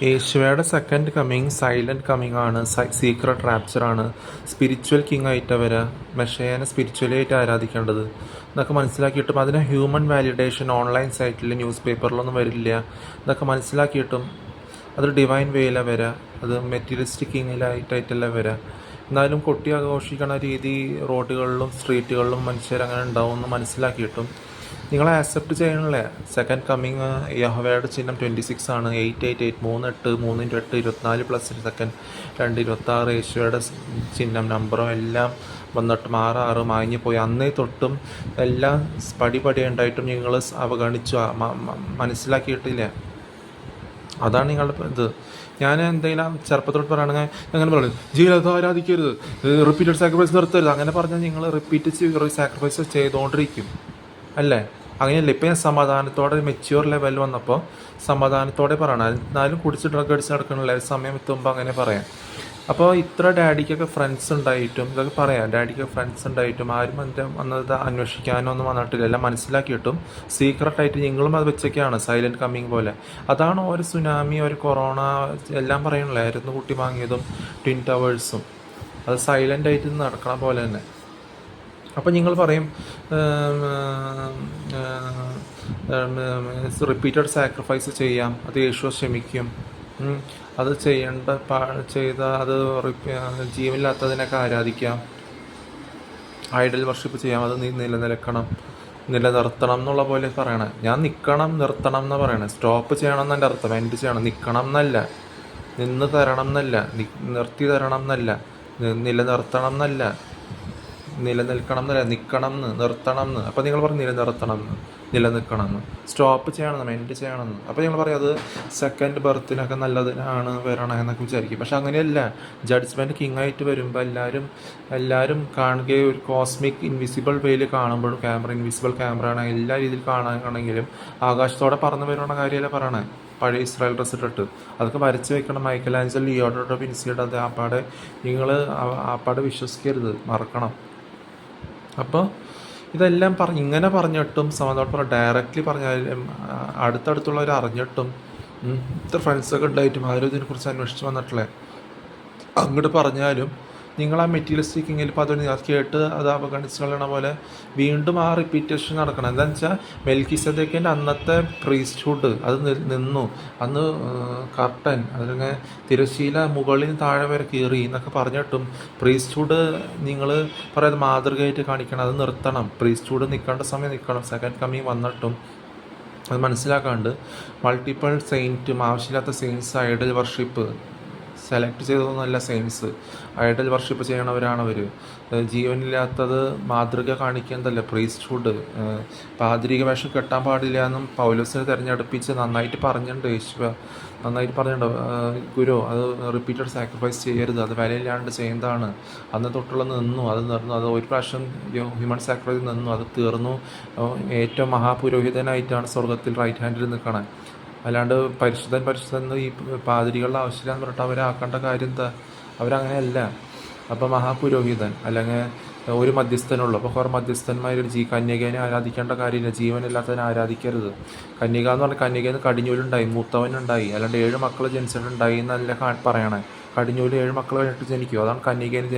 യേശുവയുടെ second coming silent coming ആണ്. Secret റാപ്ചറാണ്. Spiritual king ആയിട്ടാണ് വരിക. മെഷേനെ സ്പിരിച്വലി ആയിട്ട് ആരാധിക്കേണ്ടത് എന്നൊക്കെ മനസ്സിലാക്കിയിട്ടും അതിന് ഹ്യൂമൻ വാലിഡേഷൻ ഓൺലൈൻ സൈറ്റിൽ ന്യൂസ് പേപ്പറിലൊന്നും വരില്ല എന്നൊക്കെ മനസ്സിലാക്കിയിട്ടും അതൊരു ഡിവൈൻ വേയിലാണ് വരിക. അത് മെറ്റീരിയലിസ്റ്റിക് കിങ്ങിലായിട്ടായിട്ടല്ല വരിക. എന്നാലും കൊട്ടി ആഘോഷിക്കണ രീതി റോഡുകളിലും സ്ട്രീറ്റുകളിലും മനുഷ്യരങ്ങനെ ഉണ്ടാവും എന്ന് മനസ്സിലാക്കിയിട്ടും നിങ്ങളെ ആക്സെപ്റ്റ് ചെയ്യണല്ലേ. സെക്കൻഡ് കമ്മിങ് യഹോവയുടെ ചിഹ്നം 26 ആണ്. 888 38 24 പ്ലസ് സെക്കൻഡ് 2 26 യേശുവയുടെ ചിഹ്നം നമ്പറും എല്ലാം വന്നിട്ട് 6 മാഞ്ഞു പോയി. അന്നേ തൊട്ടും എല്ലാം പടി ഉണ്ടായിട്ടും നിങ്ങൾ അവഗണിച്ചു, മനസ്സിലാക്കിയിട്ടില്ല. അതാണ് നിങ്ങളുടെ ഇത്. ഞാൻ എന്തെങ്കിലും ചെറുപ്പത്തോട് പറയുകയാണെങ്കിൽ അങ്ങനെ പറയുന്നത് ജീവിതത്തെ ആരാധിക്കരുത്, റിപ്പീറ്റഡ് സാക്രിഫൈസ് നിർത്തരുത്, അങ്ങനെ പറഞ്ഞാൽ നിങ്ങൾ റിപ്പീറ്റ് സാക്രിഫൈസ് ചെയ്തുകൊണ്ടിരിക്കും അല്ലേ? അങ്ങനെയല്ല. ഇപ്പം ഞാൻ സമാധാനത്തോടെ മെച്യൂർ ലെവൽ വന്നപ്പോൾ സമാധാനത്തോടെ പറയണം. എന്നാലും കുടിച്ച് ഡ്രഗ് അടിച്ച് നടക്കണില്ല, സമയം എത്തുമ്പോൾ അങ്ങനെ പറയാം. അപ്പോൾ ഇത്ര ഡാഡിക്കൊക്കെ ഫ്രണ്ട്സ് ഉണ്ടായിട്ടും ഇതൊക്കെ പറയാം. ഡാഡിക്ക് ഫ്രണ്ട്സ് ഉണ്ടായിട്ടും ആരും എൻ്റെ വന്നത് അന്വേഷിക്കാനോ ഒന്നും വന്നിട്ടില്ല. എല്ലാം മനസ്സിലാക്കിയിട്ടും സീക്രട്ടായിട്ട് നിങ്ങളും അത് വെച്ചൊക്കെയാണ് സൈലൻറ്റ് കമ്മിങ് പോലെ. അതാണ് ഒരു സുനാമി, ഒരു കൊറോണ എല്ലാം പറയണില്ലേ. ആയിരുന്നു കുട്ടി വാങ്ങിയതും ട്വിൻ ടവേഴ്സും അത് സൈലൻ്റായിട്ട് നടക്കണ പോലെ തന്നെ. അപ്പം നിങ്ങൾ പറയും റിപ്പീറ്റഡ് സാക്രിഫൈസ് ചെയ്യാം, അത് യേശു ക്ഷമിക്കും, അത് ചെയ്ത അത് ജീവനില്ലാത്തതിനൊക്കെ ആരാധിക്കാം, ഐഡൽ വർഷിപ്പ് ചെയ്യാം, അത് നിലനിർത്തണം എന്നുള്ള പോലെ പറയണേ. ഞാൻ നിർത്തണം എന്ന് പറയണേ. സ്റ്റോപ്പ് ചെയ്യണം എന്നല്ല അർത്ഥം, എൻഡ് ചെയ്യണം. നിൽക്കണം എന്നല്ല, നിന്ന് തരണം എന്നല്ല, നിർത്തി തരണം എന്നല്ല, നിലനിർത്തണം എന്നല്ല, നിലനിൽക്കണം എന്നല്ല, നിൽക്കണം എന്ന്, നിർത്തണം എന്ന്. അപ്പോൾ നിങ്ങൾ പറയും നിലനിർത്തണം എന്ന്, നിലനിൽക്കണം എന്ന്, സ്റ്റോപ്പ് ചെയ്യണമെന്ന്, എൻഡ് ചെയ്യണമെന്ന്. അപ്പോൾ നിങ്ങൾ പറയും അത് സെക്കൻഡ് ബർത്തിനൊക്കെ നല്ലതിനാണ് വരണം എന്നൊക്കെ വിചാരിക്കും. പക്ഷെ അങ്ങനെയല്ല. ജഡ്ജ്മെൻറ്റ് കിങ് ആയിട്ട് വരുമ്പോൾ എല്ലാവരും കാണുകയും ഒരു കോസ്മിക് ഇൻവിസിബിൾ വേയിൽ കാണുമ്പോഴും ഇൻവിസിബിൾ ക്യാമറ ആണ് എല്ലാ രീതിയിൽ കാണുകയാണെങ്കിലും ആകാശത്തോടെ പറന്ന് വരുന്ന കാര്യമല്ല പറയണേ. പഴയ ഇസ്രായേൽ ഡ്രസ്സ് ഇട്ടിട്ട് അതൊക്കെ വരച്ച് വെക്കണം. മൈക്കലാഞ്ചൽ, ലിയോണാർഡോ വിൻസിയുടെ അത് ആപ്പാടെ നിങ്ങൾ ആപ്പാടെ വിശ്വസിക്കരുത്, മറക്കണം. അപ്പോൾ ഇതെല്ലാം ഇങ്ങനെ പറഞ്ഞിട്ടും സമാധാനം ഡയറക്റ്റ്ലി പറഞ്ഞാലും അടുത്തടുത്തുള്ളവർ അറിഞ്ഞിട്ടും ഇത്ര ഫ്രണ്ട്സൊക്കെ ഉണ്ടായിട്ടും ആരും ഇതിനെക്കുറിച്ച് അന്വേഷിച്ച് വന്നിട്ടില്ലേ. അങ്ങോട്ട് പറഞ്ഞാലും നിങ്ങൾ ആ മെറ്റീരിയലിസ്റ്റിക് കിങ്ങിൽ ഇപ്പോൾ അതൊരു കേട്ട് അത് അവഗണിച്ച് കളയണ പോലെ വീണ്ടും ആ റിപ്പീറ്റേഷൻ നടക്കണം. എന്താണെന്ന് വെച്ചാൽ മെൽക്കിസദേക്കിൻ്റെ അന്നത്തെ പ്രീസ്റ്റ്ഹുഡ് അത് നിന്നു. അന്ന് കർട്ടൻ അതിങ്ങനെ തിരശ്ശീല മുകളിൽ താഴെ വരെ കീറി എന്നൊക്കെ പറഞ്ഞിട്ടും പ്രീസ്റ്റ്ഹുഡ് നിങ്ങൾ പറയുന്നത് മാതൃകയായിട്ട് കാണിക്കണം, അത് നിർത്തണം. പ്രീസ്റ്റ്ഹുഡ് നിൽക്കേണ്ട സമയം നിൽക്കണം. സെക്കൻഡ് കമ്മിങ് വന്നിട്ടും അത് മനസ്സിലാക്കാണ്ട് മൾട്ടിപ്പിൾ സെയിൻറ്റും ആവശ്യമില്ലാത്ത സെയിൻസ് ഐഡൽ വർഷിപ്പ് സെലക്ട് ചെയ്തതൊന്നുമല്ല. സെയിൻസ് ഐഡൽ വർഷിപ്പ് ചെയ്യണവരാണ് അവർ. ജീവനില്ലാത്തത് മാതൃക കാണിക്കുന്നതല്ല പ്രീസ്റ്റ്ഹുഡ്. പാതിരിക വേഷം കെട്ടാൻ പാടില്ല എന്നും പൗലോസിനെ തിരഞ്ഞെടുപ്പിച്ച് നന്നായിട്ട് പറഞ്ഞിട്ടുണ്ട്. നന്നായിട്ട് പറഞ്ഞിട്ടുണ്ട് ഗുരു. അത് റിപ്പീറ്റഡ് സാക്രിഫൈസ് ചെയ്യരുത്, അത് വിലയില്ലാണ്ട് ചെയ്യുന്നതാണ്. അന്ന് തൊട്ടുള്ള നിന്നു, അത് ഒരു പ്രാവശ്യം ഹ്യൂമൻ സാക്രിഫൈസ് നിന്നു, അത് തീർന്നു. ഏറ്റവും മഹാപുരോഹിതനായിട്ടാണ് സ്വർഗത്തിൽ റൈറ്റ് ഹാൻഡിൽ നിൽക്കണേ. അല്ലാണ്ട് പരിശുദ്ധൻ ഈ പാതിരികളുടെ ആവശ്യമില്ലാന്ന് പറഞ്ഞിട്ട് അവരെ ആക്കേണ്ട കാര്യം എന്താ? അവരങ്ങനെയല്ല. അപ്പോൾ മഹാപുരോഹിതൻ അല്ലെങ്കിൽ ഒരു മധ്യസ്ഥനുള്ളൂ. അപ്പോൾ കുറേ മധ്യസ്ഥന്മാർ കന്യകേനെ ആരാധിക്കേണ്ട കാര്യമില്ല. ജീവനില്ലാത്തതിനെ ആരാധിക്കരുത്. കന്യക എന്ന് പറഞ്ഞാൽ കന്യകയിൽ കടിഞ്ഞൂലുണ്ടായി, മൂത്തവനുണ്ടായി. അല്ലാണ്ട് 7 മക്കൾ ജനിച്ചിട്ടുണ്ടായി എന്നല്ല പറയണേ. കടിഞ്ഞൂല് 7 മക്കൾ കഴിഞ്ഞിട്ട് ജനിക്കും, അതാണ് കന്യകേനെ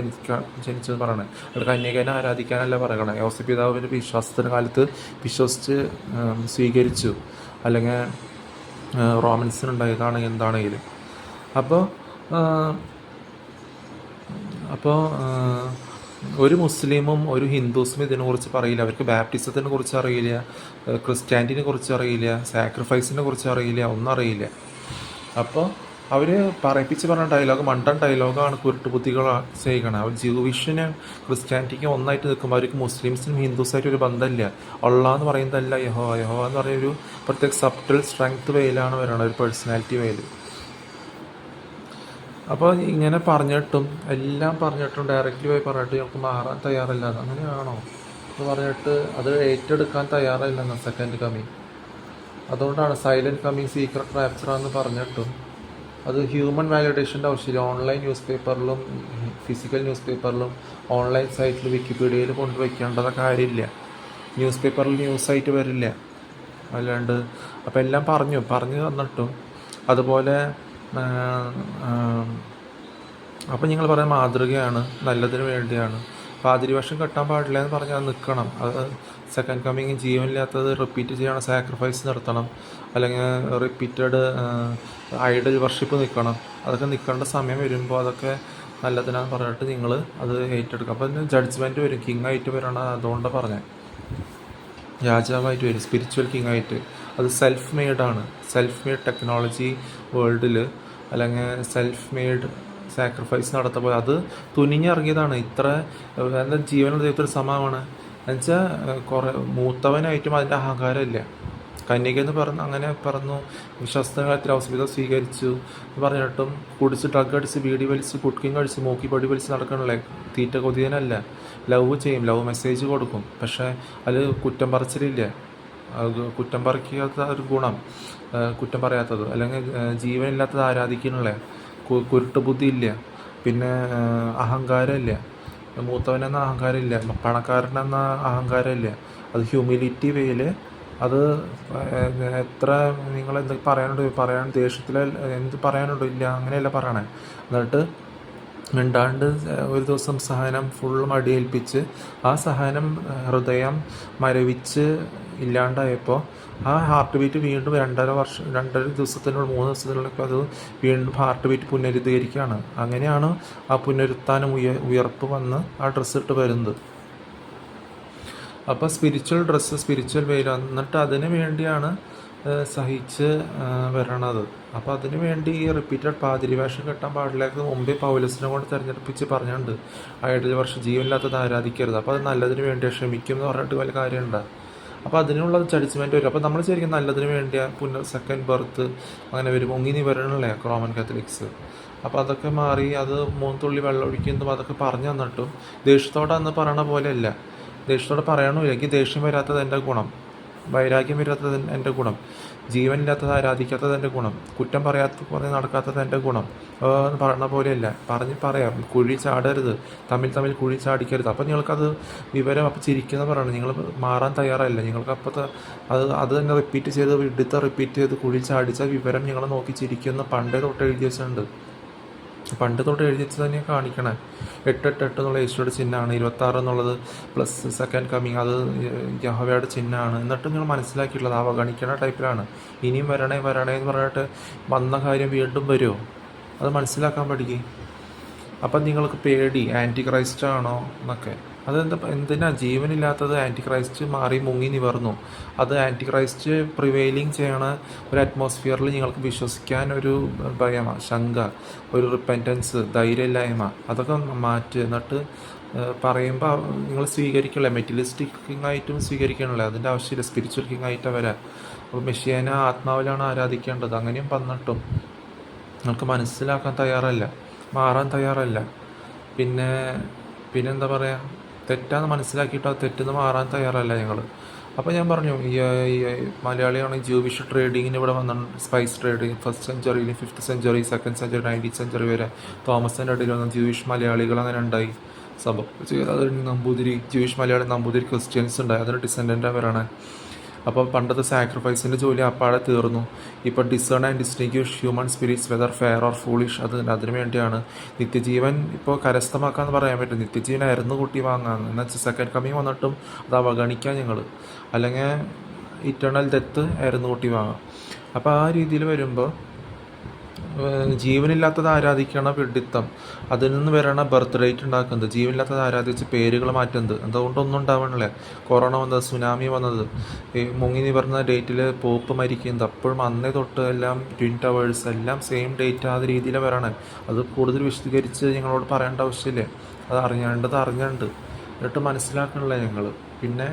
ജനിച്ചെന്ന് പറയണത്. അവിടെ കന്യകേനെ ആരാധിക്കാനല്ല പറയണേ. യോസേപ്പ് പിതാവിൻ്റെ വിശ്വാസത്തിൻ്റെ കാലത്ത് വിശ്വസിച്ച് സ്വീകരിച്ചു, അല്ലെങ്കിൽ റോമൻസിനുണ്ടായതാണെങ്കിൽ എന്താണെങ്കിലും. അപ്പോൾ ഒരു മുസ്ലിമും ഒരു ഹിന്ദുസും ഇതിനെക്കുറിച്ച് പറയില്ല. അവർക്ക് ബാപ്റ്റിസത്തിനെ കുറിച്ച് അറിയില്ല, ക്രിസ്ത്യാനിറ്റിനെ കുറിച്ച് അറിയില്ല, സാക്രിഫൈസിനെ കുറിച്ച് അറിയില്ല, ഒന്നും അറിയില്ല. അപ്പോൾ അവർ പറയിപ്പിച്ച് പറഞ്ഞ ഡയലോഗ് മണ്ടൻ ഡയലോഗാണ് കുരുട്ടുബുദ്ധികൾ ചെയ്യണം. അവർ ജൂവിഷിനും ക്രിസ്ത്യാനിറ്റിക്കും ഒന്നായിട്ട് നിൽക്കുമ്പോൾ അവർക്ക് മുസ്ലിംസിനും ഹിന്ദുസായിട്ട് ഒരു ബന്ധമില്ല. അള്ളാഹ് എന്ന് പറയുന്നതല്ല യഹോവ എന്ന് പറയുന്നൊരു പ്രത്യേക സബ്റ്റൽ സ്ട്രെങ്ത് വേയിലാണ് വരണം, ഒരു പേഴ്സണാലിറ്റി വേയിൽ. അപ്പോൾ ഇങ്ങനെ പറഞ്ഞിട്ടും എല്ലാം പറഞ്ഞിട്ടും ഡയറക്റ്റ്ലി പോയി പറഞ്ഞിട്ട് ഞങ്ങൾക്ക് മാറാൻ തയ്യാറല്ല. അങ്ങനെയാണോ എന്ന് പറഞ്ഞിട്ട് അത് ഏറ്റെടുക്കാൻ തയ്യാറല്ലെന്ന് സെക്കൻഡ് കമ്മിങ്. അതുകൊണ്ടാണ് സൈലൻറ്റ് കമ്മിങ് സീക്രട്ട് റാപ്ചറാന്ന് പറഞ്ഞിട്ടും അത് ഹ്യൂമൻ വാലിഡേഷൻ്റെ ആവശ്യമില്ല. ഓൺലൈൻ ന്യൂസ് പേപ്പറിലും ഫിസിക്കൽ ന്യൂസ് പേപ്പറിലും ഓൺലൈൻ സൈറ്റിൽ വിക്കിപീഡിയയിൽ കൊണ്ടുവയ്ക്കേണ്ടത് കാര്യമില്ല. ന്യൂസ് പേപ്പറിൽ ന്യൂസായിട്ട് വരില്ല. അല്ലാണ്ട് അപ്പോൾ എല്ലാം പറഞ്ഞു തന്നിട്ടും അതുപോലെ അപ്പം നിങ്ങൾ പറയാൻ മാതൃകയാണ്, നല്ലതിന് വേണ്ടിയാണ്. പാതിരിവർഷം കെട്ടാൻ പാടില്ല എന്ന് പറഞ്ഞാൽ നിൽക്കണം. അത് സെക്കൻഡ് കമ്മിങ് ജീവനില്ലാത്തത് റിപ്പീറ്റ് ചെയ്യണം, സാക്രിഫൈസ് നിർത്തണം, അല്ലെങ്കിൽ റിപ്പീറ്റഡ് ഐഡൽ വർഷിപ്പ് നിൽക്കണം. അതൊക്കെ നിൽക്കേണ്ട സമയം വരുമ്പോൾ അതൊക്കെ നല്ലതിനാന്ന് പറഞ്ഞിട്ട് നിങ്ങൾ അത് ഏറ്റെടുക്കുക. അപ്പം ജഡ്ജ്മെൻറ്റ് വരും, കിങ്ങായിട്ട് വരണം. അതുകൊണ്ടാണ് പറഞ്ഞത്, രാജാവായിട്ട് വരും, സ്പിരിച്വൽ കിങ്ങായിട്ട്. അത് സെൽഫ് മെയ്ഡാണ്. സെൽഫ് മെയ്ഡ് ടെക്നോളജി വേൾഡിൽ, അല്ലെങ്കിൽ സെൽഫ് മെയ്ഡ് സാക്രിഫൈസ് നടത്തുമ്പോൾ അത് തുനിഞ്ഞിറങ്ങിയതാണ്. ഇത്ര എന്താ ജീവനുള്ള ദൈവത്തിൽ സമാനമാണ് എന്നുവെച്ചാൽ കുറേ മൂത്തവനായിട്ടും അതിൻ്റെ അഹങ്കാരമില്ല. കന്യകയെന്ന് പറഞ്ഞു അങ്ങനെ പറഞ്ഞു, വിശ്വസ്തകാലത്തിൽ ഔസപിത സ്വീകരിച്ചു എന്ന് പറഞ്ഞിട്ടും കുടിച്ച് ഡ്രഗ് അടിച്ച് ബീഡി വലിച്ച് കുട്ടിയും കഴിച്ച് മൂക്കി പൊടി വലിച്ച് നടക്കണല്ലേ. തീറ്റ കൊതിയനല്ല. ലവ് ചെയ്യും, ലവ് മെസ്സേജ് കൊടുക്കും. പക്ഷേ അതിൽ കുറ്റം പറച്ചിലില്ല. കുറ്റം പറിക്കാത്ത ഒരു ഗുണം, കുറ്റം പറയാത്തത്. അല്ലെങ്കിൽ ജീവനില്ലാത്തത് ആരാധിക്കണല്ലേ. കുരുട്ട് ബുദ്ധി ഇല്ല. പിന്നെ അഹങ്കാരമില്ല. മൂത്തവനെന്ന അഹങ്കാരമില്ല, പണക്കാരനെന്ന അഹങ്കാരമില്ല. അത് ഹ്യൂമിലിറ്റി വേയിൽ അത് എത്ര നിങ്ങൾ എന്ത് പറയാൻ ദേഷ്യത്തിൽ എന്ത് പറയാനുണ്ടോ, ഇല്ല അങ്ങനെയല്ല പറയണേ. എന്നിട്ട് മിണ്ടാണ്ട് ഒരു ദിവസം സഹനം ഫുള്ള് മടിയേൽപ്പിച്ച് ആ സഹനം ഹൃദയം മരവിച്ച് ഇല്ലാണ്ടായപ്പോൾ ആ ഹാർട്ട് ബീറ്റ് വീണ്ടും 2.5 ദിവസത്തിനുള്ളിൽ 3 ദിവസത്തിനുള്ളിൽ അത് വീണ്ടും ഹാർട്ട് ബീറ്റ് പുനരുദ്ധീകരിക്കുകയാണ്. അങ്ങനെയാണ് ആ പുനരുത്ഥാനം ഉയർപ്പ് വന്ന് ആ ഡ്രസ്സ് ഇട്ട് വരുന്നത്. അപ്പോൾ സ്പിരിച്വൽ ഡ്രസ്സ്, സ്പിരിച്വൽ വെയിൽ, എന്നിട്ട് അതിന് വേണ്ടിയാണ് സഹിച്ച് വരണത്. അപ്പോൾ അതിന് വേണ്ടി ഈ റിപ്പീറ്റഡ് പാതിരിവേഷം കെട്ടാൻ പാടില്ലാത്തത് മുമ്പേ പൗലോസിനെ കൊണ്ട് തിരഞ്ഞെടുപ്പിച്ച് പറഞ്ഞിട്ടുണ്ട്. ഐഡൽ വർഷം ജീവനില്ലാത്തത് ആരാധിക്കരുത്. അപ്പോൾ അത് നല്ലതിന് വേണ്ടി ക്ഷമിക്കും എന്ന് പറഞ്ഞിട്ട് വലിയ കാര്യമുണ്ട്. അപ്പോൾ അതിനുള്ള ജഡ്ജ്മെൻറ്റ് വരും. അപ്പോൾ നമ്മൾ ശരിക്കും നല്ലതിന് വേണ്ടിയ സെക്കൻഡ് ബർത്ത് അങ്ങനെ വരും. മുങ്ങി വരണല്ലേ റോമൻ കാത്തലിക്സ്. അപ്പോൾ അതൊക്കെ മാറി അത് 3 തുള്ളി വെള്ളം ഒഴിക്കുന്നതും അതൊക്കെ പറഞ്ഞു തന്നിട്ടും ദേഷ്യത്തോടെ അന്ന് പറയണ പോലെയല്ല. ദേഷ്യത്തോടെ പറയണമില്ല. എനിക്ക് ദേഷ്യം വരാത്തത് എൻ്റെ ഗുണം, വൈരാഗ്യം വരാത്തത് എൻ്റെ ഗുണം, ജീവനില്ലാത്തത് ആരാധിക്കാത്തത് എൻ്റെ ഗുണം, കുറ്റം പറഞ്ഞ് നടക്കാത്തത് എൻ്റെ ഗുണം എന്ന് പറയുന്ന പോലെയല്ല. പറയാം, കുഴി ചാടരുത്, തമ്മിൽ കുഴി ചാടിക്കരുത്. അപ്പം നിങ്ങൾക്കത് വിവരം അപ്പം ചിരിക്കുന്ന പറയണം. നിങ്ങൾ മാറാൻ തയ്യാറല്ല. നിങ്ങൾക്ക് അപ്പോഴത്തെ അത് തന്നെ റിപ്പീറ്റ് ചെയ്ത് കുഴി ചാടിച്ച വിവരം നിങ്ങൾ നോക്കി ചിരിക്കുന്ന പണ്ടേ തൊട്ട് എഴുതി വെച്ചിട്ടുണ്ട്. പണ്ട് തൊട്ട് എഴുതി വെച്ച് തന്നെ കാണിക്കണേ. 888 എന്നുള്ള യേശുയുടെ ചിഹ്നമാണ്. 26 എന്നുള്ളത് പ്ലസ് സെക്കൻഡ് കമ്മിങ്, അത് യഹോവയുടെ ചിഹ്നമാണ്. എന്നിട്ട് നിങ്ങൾ മനസ്സിലാക്കിയിട്ടുള്ളത് അവഗണിക്കണ ടൈപ്പിലാണ്. ഇനിയും വരണേ എന്ന് പറഞ്ഞിട്ട് വന്ന കാര്യം വീണ്ടും വരുമോ, അത് മനസ്സിലാക്കാൻ പഠിക്കും. അപ്പം നിങ്ങൾക്ക് പേടി ആൻറ്റി ക്രൈസ്റ്റ് ആണോ എന്നൊക്കെ. എന്തിനാ ജീവനില്ലാത്തത് ആൻറ്റി ക്രൈസ്റ്റ് മാറി മുങ്ങി നിവർന്നു. അത് ആൻറ്റി ക്രൈസ്റ്റ് പ്രിവെയിലിംഗ് ചെയ്യണ ഒരു അറ്റ്മോസ്ഫിയറിൽ നിങ്ങൾക്ക് വിശ്വസിക്കാൻ ഒരു ഭയം, ശങ്ക, ഒരു റിപ്പൻറ്റൻസ്, ധൈര്യമില്ലായ്മ, അതൊക്കെ മാറ്റി. എന്നിട്ട് പറയുമ്പോൾ നിങ്ങൾ സ്വീകരിക്കില്ല. മെറ്റീരിയലിസ്റ്റിക് കിങ്ങായിട്ടും സ്വീകരിക്കണമല്ലോ, അതിൻ്റെ ആവശ്യമില്ല. സ്പിരിച്വൽ കിങ്ങായിട്ട് വരാം. അപ്പോൾ മെഷിയനെ ആത്മാവിലാണ് ആരാധിക്കേണ്ടത്. അങ്ങനെയും വന്നിട്ടും നിങ്ങൾക്ക് മനസ്സിലാക്കാൻ തയ്യാറല്ല, മാറാൻ തയ്യാറല്ല. പിന്നെന്താ പറയുക, തെറ്റാന്ന് മനസ്സിലാക്കിയിട്ട് അത് തെറ്റെന്ന് മാറാൻ തയ്യാറല്ല ഞങ്ങൾ. അപ്പോൾ ഞാൻ പറഞ്ഞു, ഈ മലയാളിയാണ് ജൂവിഷ് ട്രേഡിങ്ങിന് ഇവിടെ വന്നിട്ടുണ്ട്. Spice trading 1st സെഞ്ചുറിയിൽ, 5th century, 2nd century, 19th century വരെ തോമസിൻ്റെ ഇടയിൽ വന്ന ജൂവിഷ് മലയാളികൾ അങ്ങനെ ഉണ്ടായി. സഭ അത് നമ്പൂതിരി, ജൂവിഷ് മലയാളി, നമ്പൂതിരി ക്രിസ്ത്യൻസ് ഉണ്ടായി. അതൊരു ഡിസെൻഡൻ്റ് അവരാണ്. അപ്പോൾ പണ്ടത്തെ സാക്രിഫൈസിൻ്റെ ജോലി അപ്പാടെ തീർന്നു. ഇപ്പോൾ discern and distinguish human spirits whether fair or foolish, അതിനു വേണ്ടിയാണ്. നിത്യജീവൻ ഇപ്പോൾ കരസ്ഥമാക്കാമെന്ന് പറയാൻ പറ്റും. നിത്യജീവൻ ആയിരുന്നു കൂട്ടി വാങ്ങാമെന്ന്. എന്നുവെച്ചാൽ സെക്കൻഡ് കമ്മിങ് വന്നിട്ടും അത് അവഗണിക്കാം ഞങ്ങൾ. അല്ലെങ്കിൽ ഇറ്റേണൽ ഡെത്ത് ആയിരുന്നു കൂട്ടി വാങ്ങാം. അപ്പോൾ ആ രീതിയിൽ വരുമ്പോൾ ജീവനില്ലാത്തത് ആരാധിക്കണ വിഡിത്തം, അതിൽ നിന്ന് വരണ ബർത്ത് ഡേറ്റ് ഉണ്ടാക്കുന്നത്, ജീവനില്ലാത്തത് ആരാധിച്ച് പേരുകൾ മാറ്റുന്നത്, അതുകൊണ്ടൊന്നും ഉണ്ടാവണില്ല. കൊറോണ വന്നത്, സുനാമി വന്നത്, ഈ മുങ്ങി നിവർന്ന ഡേറ്റിൽ പോപ്പ് മരിക്കുന്നത്, അപ്പോഴും അന്നേ തൊട്ട് എല്ലാം ട്വിൻ ടവേഴ്സ് എല്ലാം സെയിം ഡേറ്റ്, ആ രീതിയിൽ വരണം. അത് കൂടുതൽ വിശദീകരിച്ച് ഞങ്ങളോട് പറയേണ്ട ആവശ്യമില്ല. അത് അറിഞ്ഞിട്ടുണ്ട്, എന്നിട്ട് മനസ്സിലാക്കണില്ല ഞങ്ങൾ. പിന്നെ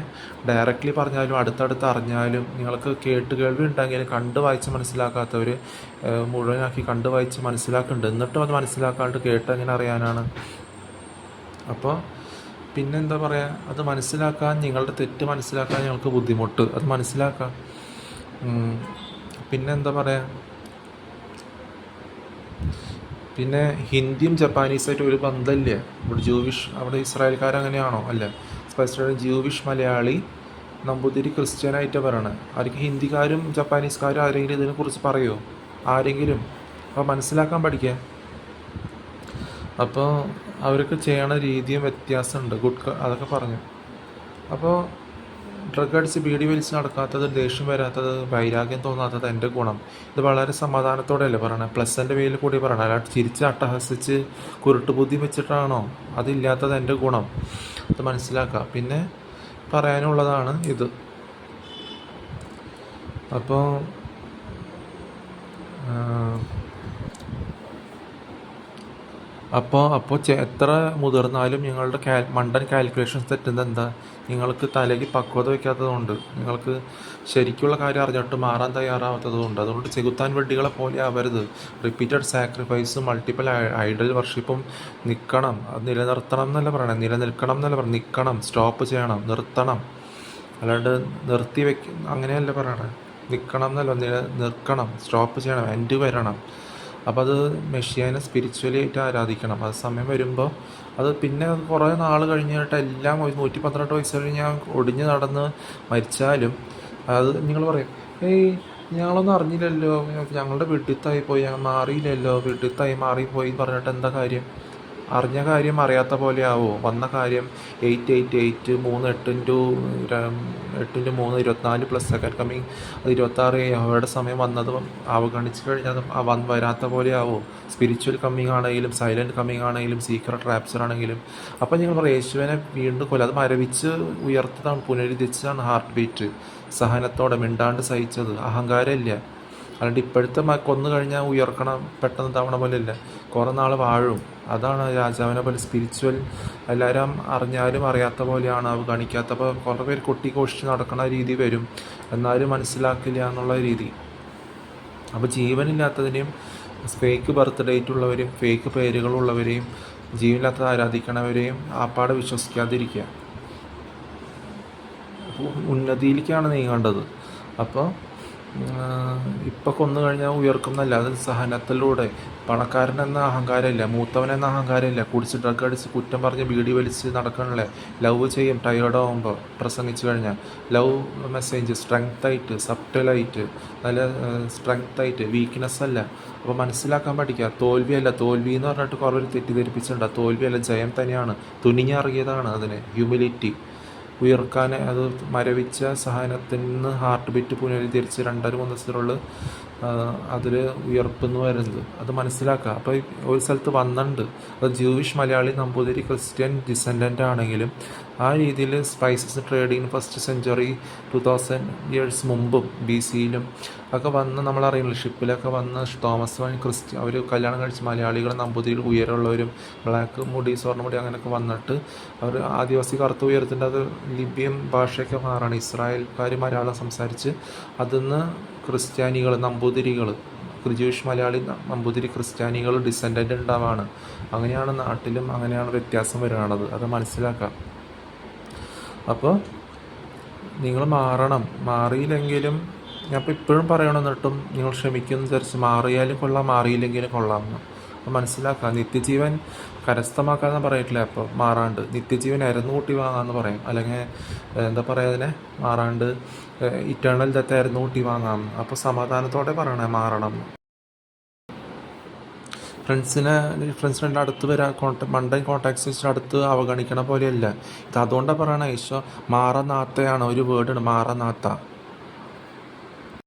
ഡയറക്റ്റ്ലി പറഞ്ഞാലും അടുത്തടുത്ത് അറിഞ്ഞാലും നിങ്ങൾക്ക് കേൾവി ഉണ്ടെങ്കിലും കണ്ട് വായിച്ച് മനസ്സിലാക്കാത്തവർ മുഴുവനാക്കി കണ്ട് വായിച്ച് മനസ്സിലാക്കുന്നുണ്ട്. എന്നിട്ടും അത് മനസ്സിലാക്കാണ്ട് എങ്ങനെ അറിയാനാണ്? അപ്പോൾ പിന്നെന്താ പറയുക, അത് മനസ്സിലാക്കാൻ, നിങ്ങളുടെ തെറ്റ് മനസ്സിലാക്കാൻ ഞങ്ങൾക്ക് ബുദ്ധിമുട്ട്, അത് മനസ്സിലാക്കാം. പിന്നെന്താ പറയുക, പിന്നെ ഹിന്ദിയും ജപ്പാനീസായിട്ട് ഒരു ബന്ധമില്ല. ഇവിടെ ജൂവിഷ്, അവിടെ ഇസ്രായേൽക്കാരങ്ങനെയാണോ? അല്ല. സ്പെഷ്യലി ജൂവിഷ് മലയാളി, നമ്പൂതിരി ക്രിസ്ത്യനായിട്ടാണ് പറയണത്. ആർക്ക് ഹിന്ദിക്കാരും ജപ്പാനീസുകാരും ആരെങ്കിലും ഇതിനെക്കുറിച്ച് പറയുമോ? ആരെങ്കിലും അപ്പോൾ മനസ്സിലാക്കാൻ പഠിക്കുക. അപ്പോൾ അവർക്ക് ചെയ്യണ രീതിയും വ്യത്യാസമുണ്ട്. അതൊക്കെ പറഞ്ഞു. അപ്പോൾ ഡ്രഗ് അടിച്ച് ബീഡി വലിച്ച് നടക്കാത്തത്, ദേഷ്യം വരാത്തത്, വൈരാഗ്യം തോന്നാത്തത് എൻ്റെ ഗുണം. ഇത് വളരെ സമാധാനത്തോടെയല്ലേ പറയണേ, പ്ലസൻ്റ് വേയിൽ കൂടി പറയണം. അല്ലാണ്ട് ചിരിച്ച് അട്ടഹസിച്ച് കുരുട്ടുബുദ്ധി വെച്ചിട്ടാണോ? അതില്ലാത്തത് എൻ്റെ ഗുണം. അത് മനസ്സിലാക്കുക. പിന്നെ പറയാനുള്ളതാണ് ഇത്. അപ്പോൾ എത്ര മുതിർന്നാലും നിങ്ങളുടെ മണ്ടൻ കാൽക്കുലേഷൻസ് തെറ്റുന്നത് എന്താ? നിങ്ങൾക്ക് തലയ്ക്ക് പക്വത വയ്ക്കാത്തതുകൊണ്ട്, നിങ്ങൾക്ക് ശരിക്കുള്ള കാര്യം അറിഞ്ഞിട്ട് മാറാൻ തയ്യാറാവാത്തതുകൊണ്ട്. അതുകൊണ്ട് ചെകുത്താൻ വെഡ്ഡികളെ പോലെ ആവരുത്. റിപ്പീറ്റഡ് സാക്രിഫൈസും മൾട്ടിപ്പിൾ ഐഡൽ വർഷിപ്പും നിൽക്കണം. അത് നിലനിർത്തണം എന്നല്ല പറയണേ, നിലനിൽക്കണം എന്നല്ല പറയണം. നിൽക്കണം, സ്റ്റോപ്പ് ചെയ്യണം, നിർത്തണം. അല്ലാണ്ട് നിർത്തി അങ്ങനെയല്ല പറയണേ. നിൽക്കണം എന്നല്ല, നിൽക്കണം, സ്റ്റോപ്പ് ചെയ്യണം, എൻഡ് വരണം. അപ്പോൾ അത് മെഷിയാനെ സ്പിരിച്വലി ആയിട്ട് ആരാധിക്കണം. അത് സമയം വരുമ്പോൾ അത് പിന്നെ കുറേ നാൾ കഴിഞ്ഞിട്ട് എല്ലാം 118 വയസ്സ് കഴിഞ്ഞ് ഞാൻ ഒടിഞ്ഞ് നടന്ന് മരിച്ചാലും അത് നിങ്ങൾ പറയും, ഏയ് ഞങ്ങളൊന്നും അറിഞ്ഞില്ലല്ലോ, ഞങ്ങളുടെ വീട്ടിത്തായി പോയി, ഞങ്ങൾ മാറിയില്ലല്ലോ, വീട്ടിത്തായി മാറിപ്പോയി പറഞ്ഞിട്ട് എന്താ കാര്യം? അറിഞ്ഞ കാര്യം അറിയാത്ത പോലെ ആവോ? വന്ന കാര്യം 888 3 8 പ്ലസ് സെക്കൻഡ് കമ്മിങ്, അത് 26 യഹോവയുടെ സമയം വന്നത് അവഗണിച്ച് കഴിഞ്ഞാൽ വരാത്ത പോലെ ആവോ? സ്പിരിച്വൽ കമ്മിങ് ആണെങ്കിലും സൈലൻറ്റ് കമ്മിങ് ആണെങ്കിലും സീക്രട്ട് റാപ്ചർ ആണെങ്കിലും. അപ്പം നിങ്ങൾ പറയും യേശുവിനെ വീണ്ടും കൊല്ല. അത് മരവിച്ച് ഉയർത്തതാണ്, പുനരുദ്ധിച്ചതാണ് ഹാർട്ട് ബീറ്റ്. സഹനത്തോടെ മിണ്ടാണ്ട് സഹിച്ചത്, അഹങ്കാരമില്ല. അല്ലാണ്ട് ഇപ്പോഴത്തെ കൊന്നു കഴിഞ്ഞാൽ ഉയർക്കണം പെട്ടെന്ന് തവണ പോലെ ഇല്ല, കുറേ നാൾ വാഴും. അതാണ് രാജാവിനെ പോലെ സ്പിരിച്വൽ. എല്ലാവരും അറിഞ്ഞാലും അറിയാത്ത പോലെയാണ് അവഗണിക്കാത്തപ്പോൾ കുറേ പേര് കൊട്ടിഘോഷിച്ച് നടക്കുന്ന രീതി വരും, എന്നാലും മനസ്സിലാക്കില്ല എന്നുള്ള രീതി. അപ്പോൾ ജീവനില്ലാത്തതിനെയും ഫേക്ക് ബർത്ത് ഡേറ്റ് ഉള്ളവരെയും ഫേക്ക് പേരുകളുള്ളവരെയും ജീവനില്ലാത്തത് ആരാധിക്കണവരെയും ആപ്പാടെ വിശ്വസിക്കാതിരിക്കുക. ഉന്നതിയിലേക്കാണ് നീങ്ങേണ്ടത്. അപ്പോൾ ഇപ്പം കൊന്നു കഴിഞ്ഞാൽ ഉയർക്കുന്നല്ല, അത് സഹനത്തിലൂടെ. പണക്കാരനെന്ന അഹങ്കാരമില്ല, മൂത്തവനെന്ന അഹങ്കാരമില്ല, കുടിച്ച് ഡ്രഗ് അടിച്ച് കുറ്റം പറഞ്ഞ് ബീഡി വലിച്ച് നടക്കണല്ലേ. ലവ് ചെയ്യും ടയേർഡാകുമ്പോൾ പ്രസംഗിച്ചു കഴിഞ്ഞാൽ. ലവ് മെസ്സേജ് സ്ട്രെങ്തായിട്ട്, സബ്റ്റലായിട്ട്, നല്ല സ്ട്രെങ്തായിട്ട്, വീക്ക്നെസ് അല്ല. അപ്പോൾ മനസ്സിലാക്കാൻ പഠിക്കുക. തോൽവിയല്ല, തോൽവി എന്ന് പറഞ്ഞിട്ട് കുറേ പേര് തെറ്റിദ്ധരിപ്പിച്ചിട്ടുണ്ട്. തോൽവിയല്ല, ജയം തന്നെയാണ്. തുനിഞ്ഞറിയതാണ് അതിന് ഹ്യൂമിലിറ്റി. ഉയർക്കാൻ അത് മരവിച്ച സഹനത്തിൽ നിന്ന് ഹാർട്ട് ബീറ്റ് പുനരുദ്ധരിച്ച് 2-3 ദിവസത്തിനുള്ളിൽ അതിൽ ഉയർപ്പെന്ന് വരുന്നത് അത് മനസ്സിലാക്കുക. അപ്പോൾ ഒരു സ്ഥലത്ത് വന്നിട്ടുണ്ട്, അത് Jewish, Malayali, Namboothiri, Christian descendant ആണെങ്കിലും ആ രീതിയിൽ spices trading first century 2000 years മുമ്പും BC-യിലും ഒക്കെ വന്ന് നമ്മളറിയില്ല, ഷിപ്പിലൊക്കെ വന്ന് തോമസ് വഴി അവർ കല്യാണം കഴിച്ച് മലയാളികൾ, നമ്പൂതിരികൾ, ഉയരമുള്ളവരും ബ്ലാക്ക് മുടി, സ്വർണ്ണമുടി അങ്ങനെയൊക്കെ വന്നിട്ട് അവർ ആദിവാസി കറുത്ത ഉയരത്തിൻ്റെ അത് ലിബിയൻ ഭാഷയൊക്കെ മാറാണ്. ഇസ്രായേൽക്കാർ മലയാളം സംസാരിച്ച് അതിന്ന് ക്രിസ്ത്യാനികൾ, നമ്പൂതിരികൾ, ജൂയിഷ്, മലയാളി, നമ്പൂതിരി, ക്രിസ്ത്യാനികൾ ഡിസെൻഡൻ്റ് ഉണ്ടാവാണ്. അങ്ങനെയാണ് നാട്ടിലും അങ്ങനെയാണ് വ്യത്യാസം വരുന്നത്. അത് മനസ്സിലാക്കാം. അപ്പോൾ നിങ്ങൾ മാറണം. മാറിയില്ലെങ്കിലും ഞാൻ ഇപ്പോൾ ഇപ്പോഴും പറയണം, എന്നിട്ടും നിങ്ങൾ ക്ഷമിക്കുമെന്ന് വിചാരിച്ച് മാറിയാലും കൊള്ളാം, മാറിയില്ലെങ്കിലും കൊള്ളാമെന്ന്. അപ്പോൾ മനസ്സിലാക്കുക. നിത്യജീവൻ കരസ്ഥമാക്കാമെന്ന് പറയട്ടില്ല. അപ്പോൾ മാറാണ്ട് നിത്യജീവൻ കൂട്ടി വാങ്ങാമെന്ന് പറയും. അല്ലെങ്കിൽ എന്താ പറയുക, അതിനെ മാറാണ്ട് ഇറ്റേണൽ ഡെത്ത് കൂട്ടി വാങ്ങാം. അപ്പോൾ സമാധാനത്തോടെ പറയണേ മാറണം. ഫ്രണ്ട്സിൻ്റെ അടുത്ത് വരാൻ മണ്ടൻ കോൺടാക്ട്സ് വെച്ചിട്ട് അടുത്ത് അവഗണിക്കണ പോലെയല്ല ഇത്. അതുകൊണ്ടാണ് പറയണേ ഈശോ മാറനാത്തയാണ്, ഒരു വേർഡാണ് മാറനാത്ത.